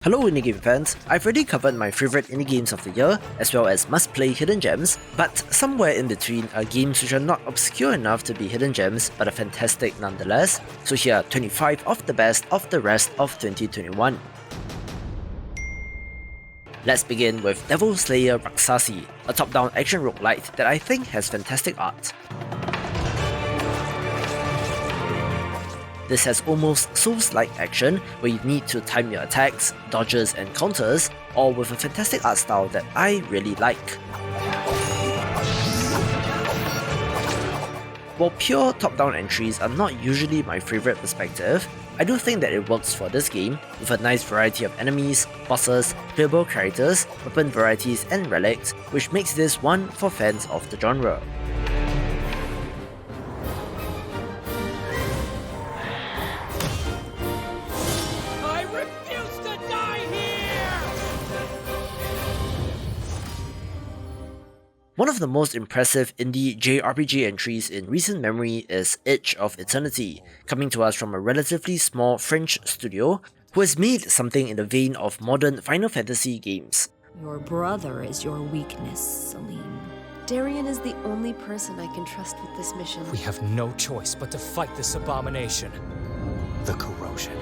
Hello indie game fans, I've already covered my favourite indie games of the year, as well as must-play hidden gems, but somewhere in between are games which are not obscure enough to be hidden gems, but are fantastic nonetheless. So here are 25 of the best of the rest of 2021. Let's begin with Devil Slayer Raksasi, a top-down action roguelite that I think has fantastic art. This has almost Souls-like action where you need to time your attacks, dodges and counters, all with a fantastic art style that I really like. While pure top-down entries are not usually my favourite perspective, I do think that it works for this game, with a nice variety of enemies, bosses, playable characters, weapon varieties and relics, which makes this one for fans of the genre. One of the most impressive indie JRPG entries in recent memory is Edge of Eternity, coming to us from a relatively small French studio who has made something in the vein of modern Final Fantasy games. Your brother is your weakness, Celine. Darien is the only person I can trust with this mission. We have no choice but to fight this abomination. The corrosion.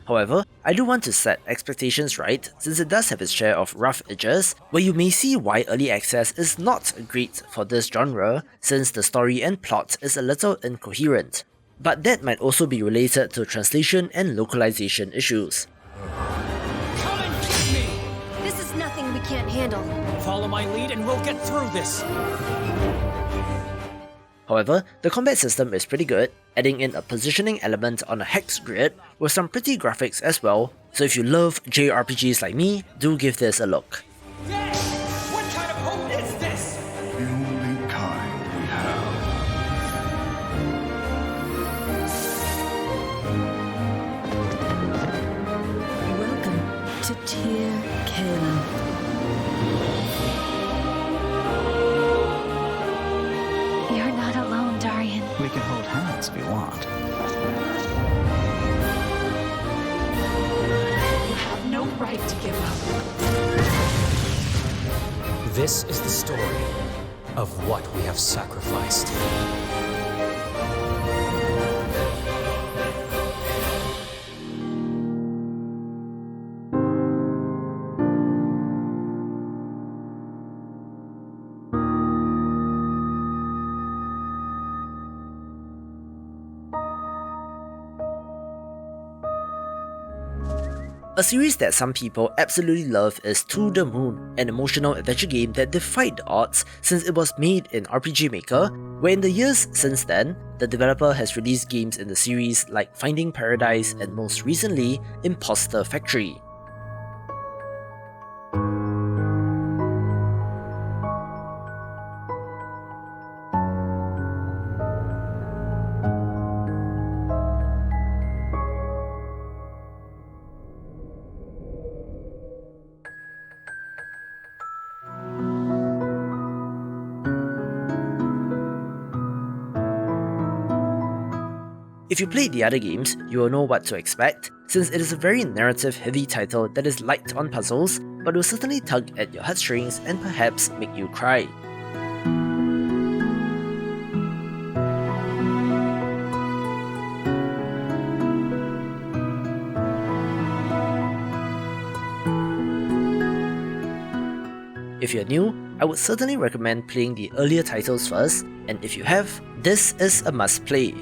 However, I do want to set expectations right, since it does have its share of rough edges, where you may see why early access is not great for this genre, since the story and plot is a little incoherent. But that might also be related to translation and localization issues. Come and get me! This is nothing we can't handle. Follow my lead and we'll get through this! However, the combat system is pretty good, adding in a positioning element on a hex grid with some pretty graphics as well, so if you love JRPGs like me, do give this a look. Yes! What kind of hope is this? The only kind we have. Welcome to Clement. You're not alone, Darien. We can hold hands if you want. You have no right to give up. This is the story of what we have sacrificed. A series that some people absolutely love is To the Moon, an emotional adventure game that defied the odds since it was made in RPG Maker, where in the years since then, the developer has released games in the series like Finding Paradise and most recently, Impostor Factory. If you played the other games, you will know what to expect, since it is a very narrative-heavy title that is light on puzzles, but will certainly tug at your heartstrings and perhaps make you cry. If you're new, I would certainly recommend playing the earlier titles first, and if you have, this is a must-play.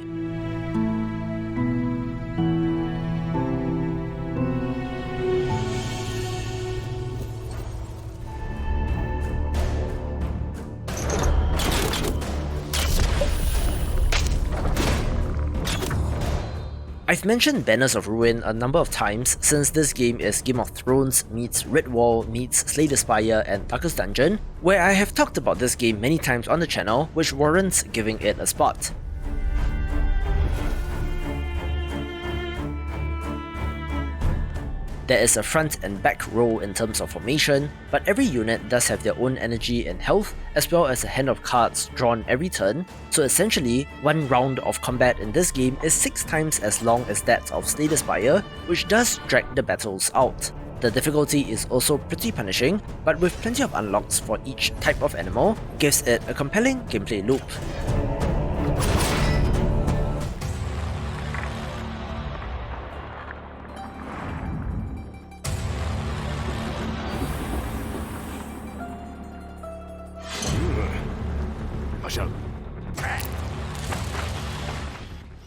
I've mentioned Banners of Ruin a number of times since this game is Game of Thrones meets Redwall meets Slay the Spire and Darkest Dungeon, where I have talked about this game many times on the channel, which warrants giving it a spot. There is a front and back row in terms of formation, but every unit does have their own energy and health, as well as a hand of cards drawn every turn, so essentially, one round of combat in this game is 6 times as long as that of Slay the Spire, which does drag the battles out. The difficulty is also pretty punishing, but with plenty of unlocks for each type of animal, gives it a compelling gameplay loop.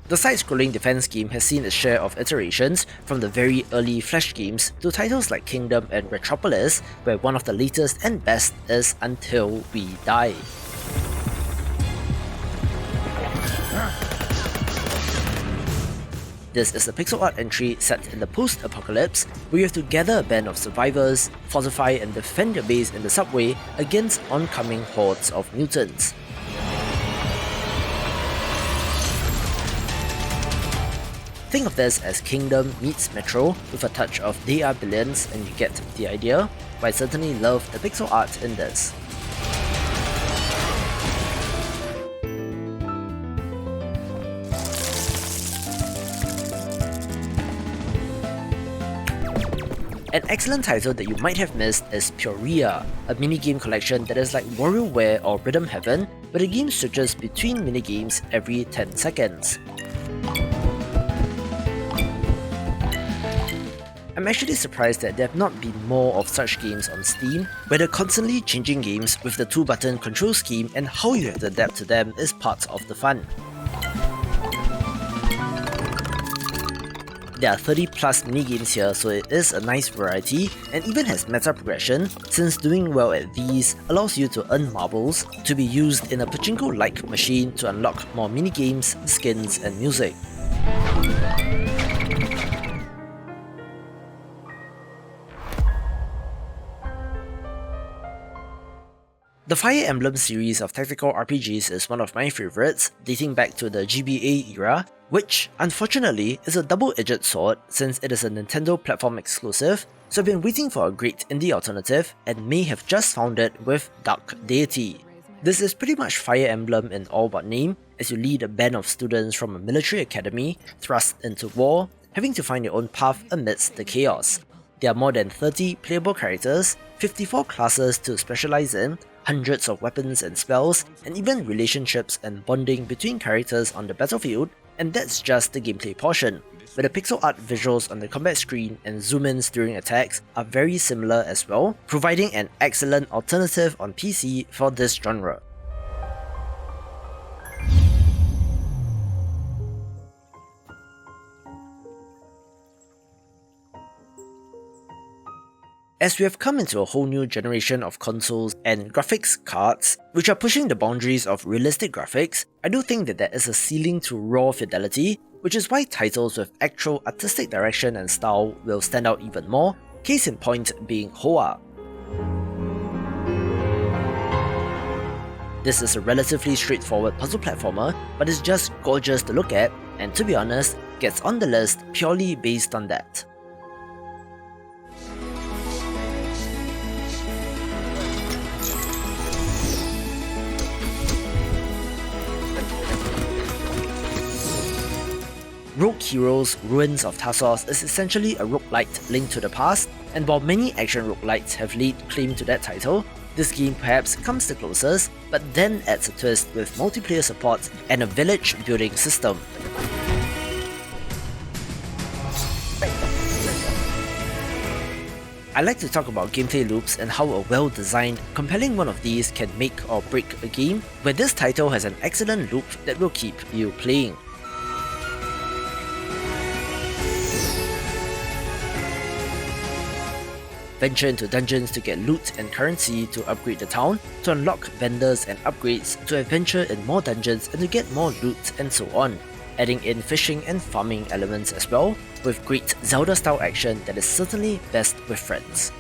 The side-scrolling defense game has seen its share of iterations, from the very early Flash games to titles like Kingdom and Retropolis, where one of the latest and best is Until We Die. This is a pixel art entry set in the post-apocalypse, where you have to gather a band of survivors, fortify and defend your base in the subway against oncoming hordes of mutants. Think of this as Kingdom meets Metro with a touch of They Are Billions, and you get the idea, but I certainly love the pixel art in this. An excellent title that you might have missed is Pureya, a minigame collection that is like WarioWare or Rhythm Heaven, where the game switches between minigames every 10 seconds. I'm actually surprised that there have not been more of such games on Steam, where the constantly changing games with the 2-button control scheme and how you have to adapt to them is part of the fun. There are 30 plus minigames here, so it is a nice variety and even has meta progression, since doing well at these allows you to earn marbles to be used in a pachinko-like machine to unlock more minigames, skins and music. The Fire Emblem series of tactical RPGs is one of my favourites, dating back to the GBA era, which, unfortunately, is a double-edged sword since it is a Nintendo platform exclusive, so I've been waiting for a great indie alternative and may have just found it with Dark Deity. This is pretty much Fire Emblem in all but name, as you lead a band of students from a military academy thrust into war, having to find your own path amidst the chaos. There are more than 30 playable characters, 54 classes to specialize in, hundreds of weapons and spells, and even relationships and bonding between characters on the battlefield, and that's just the gameplay portion, where the pixel art visuals on the combat screen and zoom-ins during attacks are very similar as well, providing an excellent alternative on PC for this genre. As we have come into a whole new generation of consoles and graphics cards, which are pushing the boundaries of realistic graphics, I do think that there is a ceiling to raw fidelity, which is why titles with actual artistic direction and style will stand out even more, case in point being Hoa. This is a relatively straightforward puzzle platformer, but it's just gorgeous to look at, and to be honest, gets on the list purely based on that. Rogue Heroes Ruins of Tasos is essentially a roguelite linked to the past, and while many action roguelites have laid claim to that title, this game perhaps comes the closest, but then adds a twist with multiplayer support and a village building system. I like to talk about gameplay loops and how a well-designed, compelling one of these can make or break a game, where this title has an excellent loop that will keep you playing. Venture into dungeons to get loot and currency to upgrade the town, to unlock vendors and upgrades, to adventure in more dungeons and to get more loot and so on, adding in fishing and farming elements as well, with great Zelda-style action that is certainly best with friends.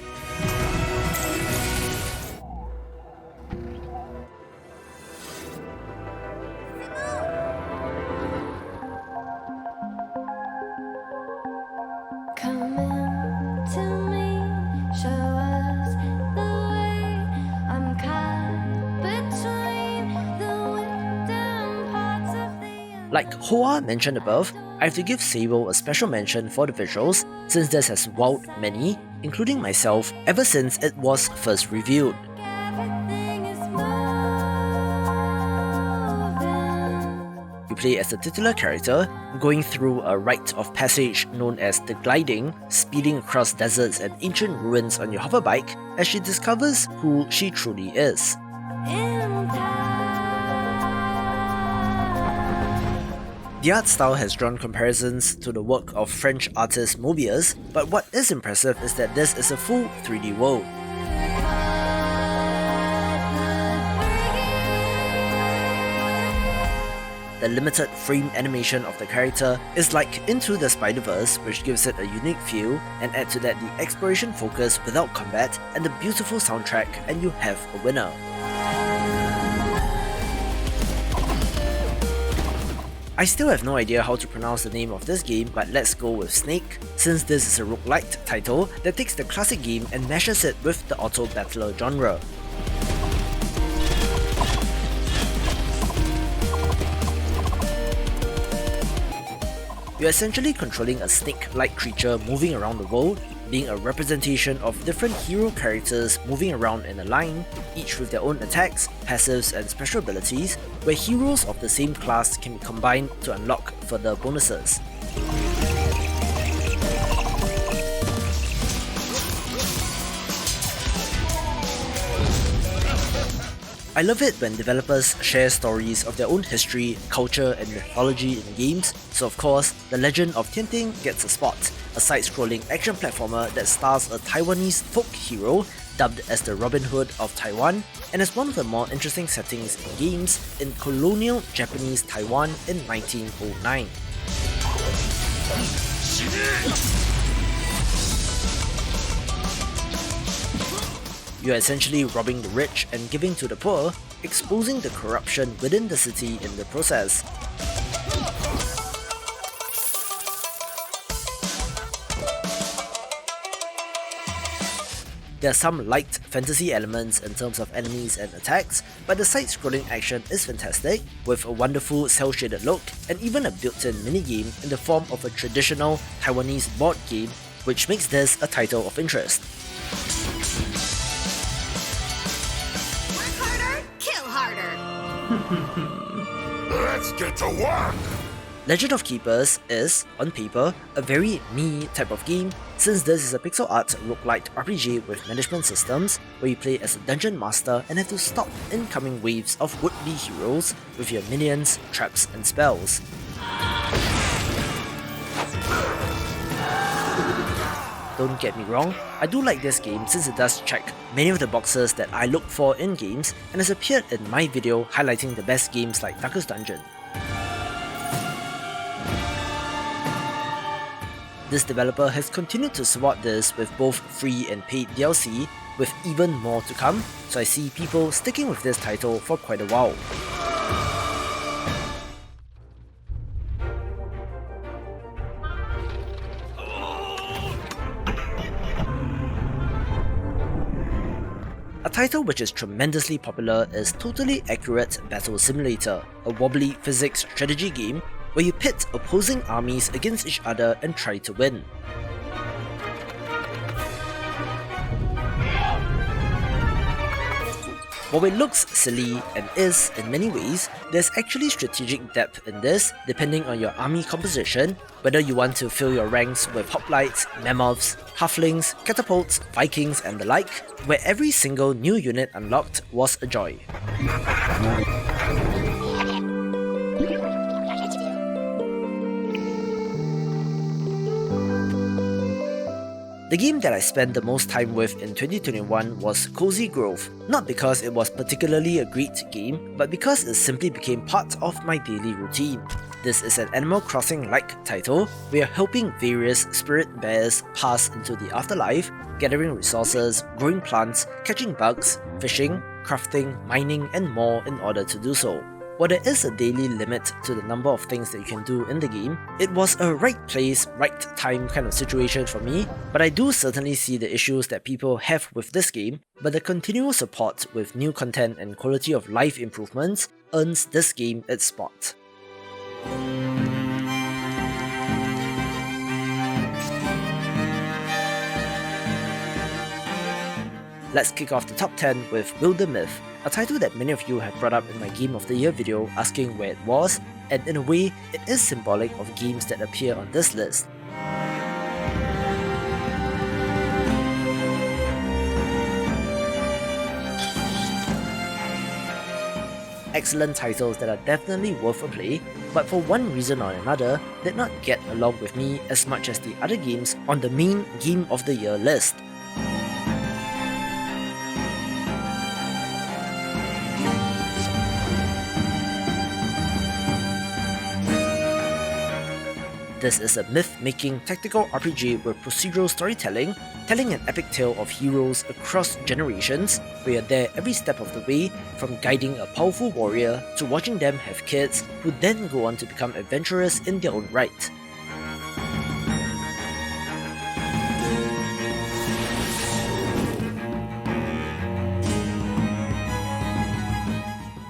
Like Hoa mentioned above, I have to give Sable a special mention for the visuals, since this has wowed many, including myself, ever since it was first revealed. You play as the titular character, going through a rite of passage known as the Gliding, speeding across deserts and ancient ruins on your hoverbike as she discovers who she truly is. The art style has drawn comparisons to the work of French artist Mobius, but what is impressive is that this is a full 3D world. The limited frame animation of the character is like Into the Spider-Verse, which gives it a unique feel, and add to that the exploration focus without combat and the beautiful soundtrack, and you have a winner. I still have no idea how to pronounce the name of this game, but let's go with Snake, since this is a roguelite title that takes the classic game and meshes it with the auto battler genre. You're essentially controlling a snake-like creature moving around the world, being a representation of different hero characters moving around in a line, each with their own attacks, passives and special abilities, where heroes of the same class can be combined to unlock further bonuses. I love it when developers share stories of their own history, culture and mythology in games, so of course, The Legend of Tianding gets a spot, a side-scrolling action platformer that stars a Taiwanese folk hero dubbed as the Robin Hood of Taiwan, and is one of the more interesting settings in games in colonial Japanese Taiwan in 1909. You are essentially robbing the rich and giving to the poor, exposing the corruption within the city in the process. There are some light fantasy elements in terms of enemies and attacks, but the side-scrolling action is fantastic, with a wonderful cel-shaded look and even a built-in minigame in the form of a traditional Taiwanese board game, which makes this a title of interest. Let's get to work! Legend of Keepers is, on paper, a very me type of game, since this is a pixel art roguelite RPG with management systems, where you play as a dungeon master and have to stop incoming waves of would-be heroes with your minions, traps and spells. Don't get me wrong, I do like this game since it does check many of the boxes that I look for in games and has appeared in my video highlighting the best games like Darkest Dungeon. This developer has continued to support this with both free and paid DLC, with even more to come, so I see people sticking with this title for quite a while. A title which is tremendously popular is Totally Accurate Battle Simulator, a wobbly physics strategy game where you pit opposing armies against each other and try to win. While it looks silly and is in many ways, there's actually strategic depth in this depending on your army composition, whether you want to fill your ranks with hoplites, mammoths, halflings, catapults, vikings and the like, where every single new unit unlocked was a joy. The game that I spent the most time with in 2021 was Cozy Grove, not because it was particularly a great game, but because it simply became part of my daily routine. This is an Animal Crossing-like title where you're helping various spirit bears pass into the afterlife, gathering resources, growing plants, catching bugs, fishing, crafting, mining and more in order to do so. While there is a daily limit to the number of things that you can do in the game, it was a right place, right time kind of situation for me, but I do certainly see the issues that people have with this game, but the continual support with new content and quality of life improvements earns this game its spot. let's kick off the top 10 with Wildermyth, a title that many of you have brought up in my Game of the Year video asking where it was, and in a way, it is symbolic of games that appear on this list. Excellent titles that are definitely worth a play, but for one reason or another, did not get along with me as much as the other games on the main Game of the Year list. This is a myth-making tactical RPG with procedural storytelling, telling an epic tale of heroes across generations, where you're there every step of the way, from guiding a powerful warrior to watching them have kids who then go on to become adventurers in their own right.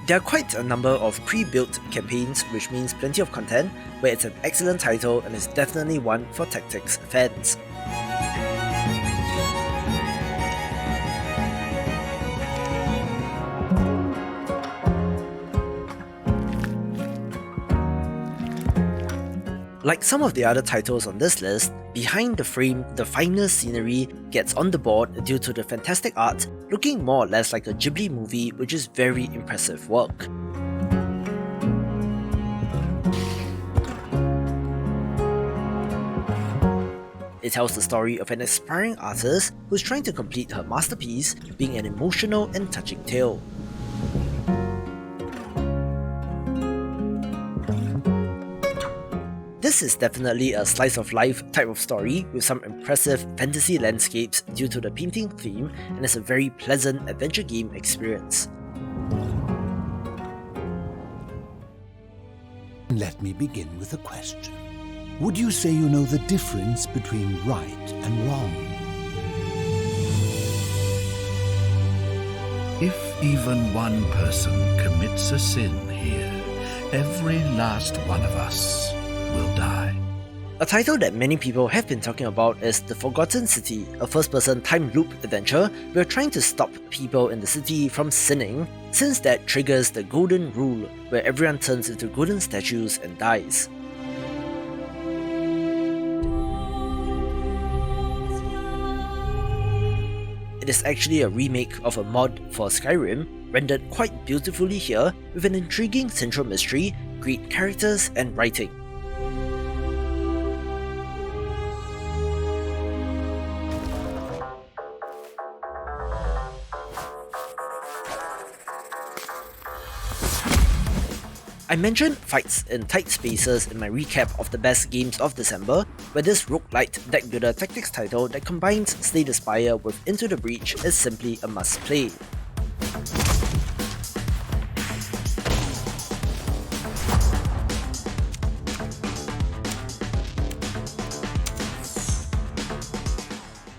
There are quite a number of pre-built campaigns, which means plenty of content, where it's an excellent title and is definitely one for tactics fans. Like some of the other titles on this list, behind the frame, the finest scenery gets on the board due to the fantastic art, looking more or less like a Ghibli movie, which is very impressive work. It tells the story of an aspiring artist who's trying to complete her masterpiece, being an emotional and touching tale. This is definitely a slice of life type of story with some impressive fantasy landscapes due to the painting theme, and is a very pleasant adventure game experience. Let me begin with a question. Would you say you know the difference between right and wrong? If even one person commits a sin here, every last one of us will die. A title that many people have been talking about is The Forgotten City, a first-person time loop adventure where you're trying to stop people in the city from sinning, since that triggers the Golden Rule, where everyone turns into golden statues and dies. It is actually a remake of a mod for Skyrim, rendered quite beautifully here, with an intriguing central mystery, great characters and writing. I mentioned fights in tight spaces in my recap of the best games of December, where this roguelite deck builder tactics title that combines Slay the Spire with Into the Breach is simply a must play.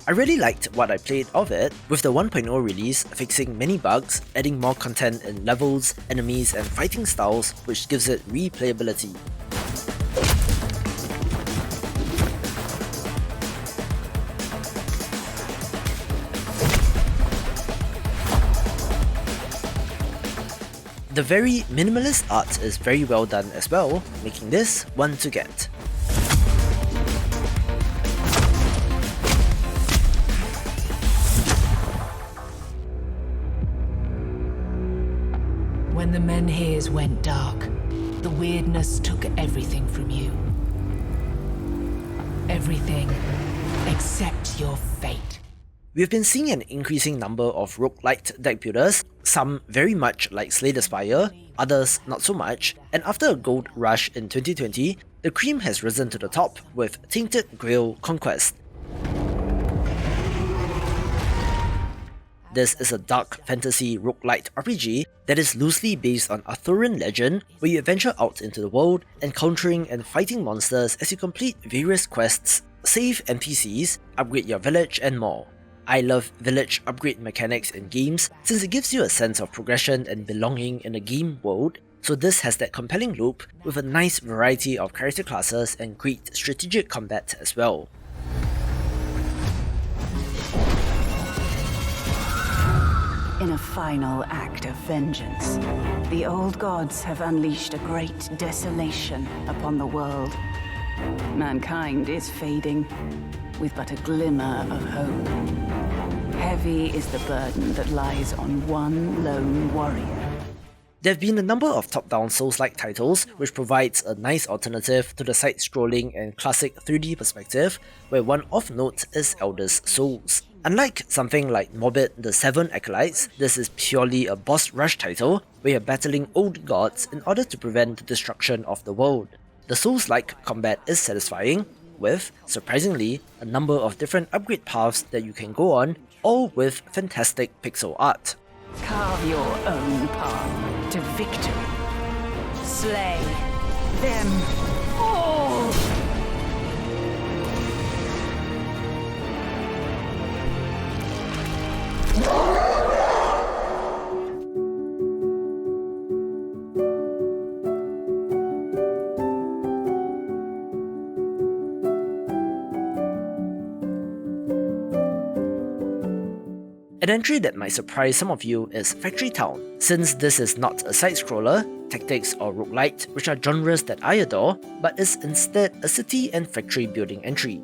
I really liked what I played of it, with the 1.0 release fixing many bugs, adding more content in levels, enemies and fighting styles, which gives it replayability. The very minimalist art is very well done as well, making this one to get. When the menhirs went dark, the weirdness took everything from you. Everything except your fate. We've been seeing an increasing number of roguelite deck builders, some very much like Slay the Spire, others not so much, and after a gold rush in 2020, the cream has risen to the top with Tainted Grail Conquest. This is a dark fantasy roguelite RPG that is loosely based on Arthurian legend, where you adventure out into the world, encountering and fighting monsters as you complete various quests, save NPCs, upgrade your village and more. I love village upgrade mechanics in games since it gives you a sense of progression and belonging in a game world, so this has that compelling loop with a nice variety of character classes and great strategic combat as well. In a final act of vengeance, the old gods have unleashed a great desolation upon the world. Mankind is fading, with but a glimmer of hope. Heavy is the burden that lies on one lone warrior. There have been a number of top-down Souls-like titles which provides a nice alternative to the side-scrolling and classic 3D perspective, where one of note is Elder Souls. Unlike something like Morbid the Seven Acolytes, this is purely a boss rush title where you're battling old gods in order to prevent the destruction of the world. The Souls-like combat is satisfying, with, surprisingly, a number of different upgrade paths that you can go on, all with fantastic pixel art. Carve your own path to victory. Slay them all! An entry that might surprise some of you is Factory Town. Since this is not a side-scroller, tactics or roguelite, which are genres that I adore, but is instead a city and factory building entry.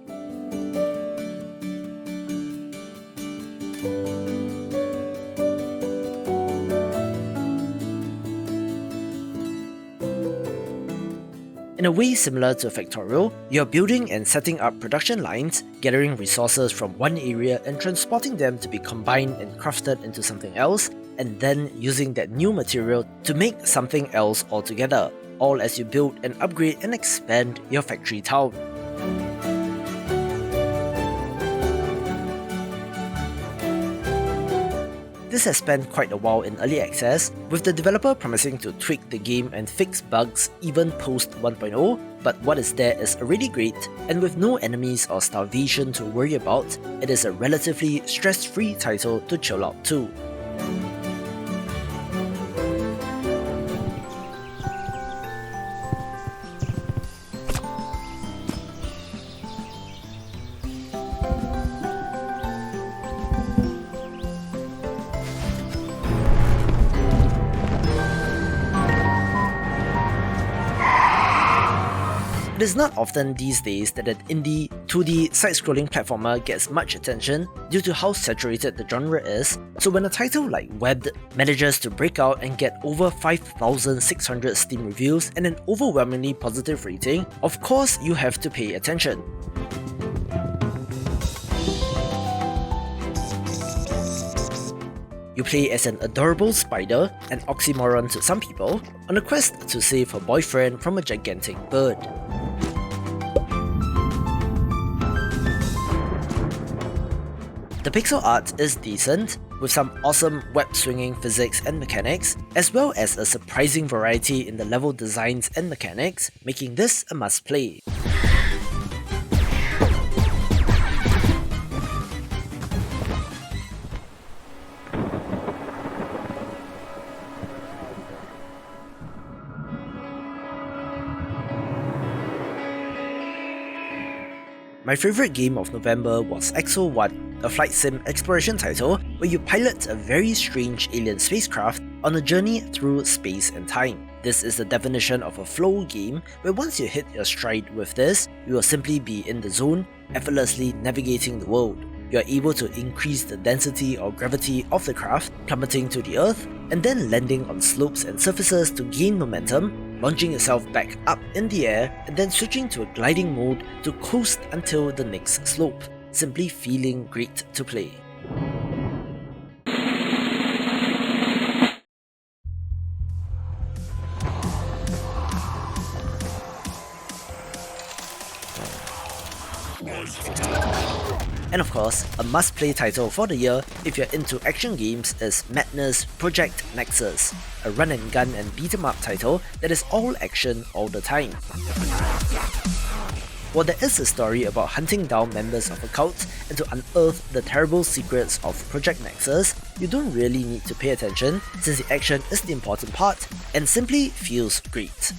In a way similar to a factorial, you're building and setting up production lines, gathering resources from one area and transporting them to be combined and crafted into something else, and then using that new material to make something else altogether, all as you build and upgrade and expand your factory town. This has spent quite a while in early access, with the developer promising to tweak the game and fix bugs even post 1.0, but what is there is already great, and with no enemies or starvation to worry about, it is a relatively stress-free title to chill out to. It is not often these days that an indie 2D side-scrolling platformer gets much attention due to how saturated the genre is, so when a title like Webbed manages to break out and get over 5,600 Steam reviews and an overwhelmingly positive rating, of course you have to pay attention. You play as an adorable spider, an oxymoron to some people, on a quest to save her boyfriend from a gigantic bird. The pixel art is decent, with some awesome web-swinging physics and mechanics, as well as a surprising variety in the level designs and mechanics, making this a must-play. My favourite game of November was Exo 1, a flight sim exploration title where you pilot a very strange alien spacecraft on a journey through space and time. This is the definition of a flow game where once you hit your stride with this, you will simply be in the zone, effortlessly navigating the world. You are able to increase the density or gravity of the craft, plummeting to the earth, and then landing on slopes and surfaces to gain momentum, launching yourself back up in the air, and then switching to a gliding mode to coast until the next slope, simply feeling great to play. And of course, a must-play title for the year if you're into action games is Madness Project Nexus, a run-and-gun and beat-em-up title that is all action all the time. While there is a story about hunting down members of a cult and to unearth the terrible secrets of Project Nexus, you don't really need to pay attention since the action is the important part and simply feels great.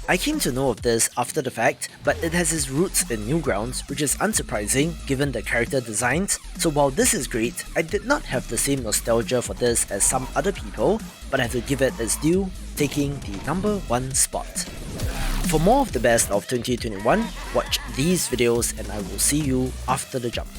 I came to know of this after the fact, but it has its roots in Newgrounds, which is unsurprising given the character designs, so while this is great, I did not have the same nostalgia for this as some other people, but I have to give it its due, taking the number 1 spot. For more of the best of 2021, watch these videos and I will see you after the jump.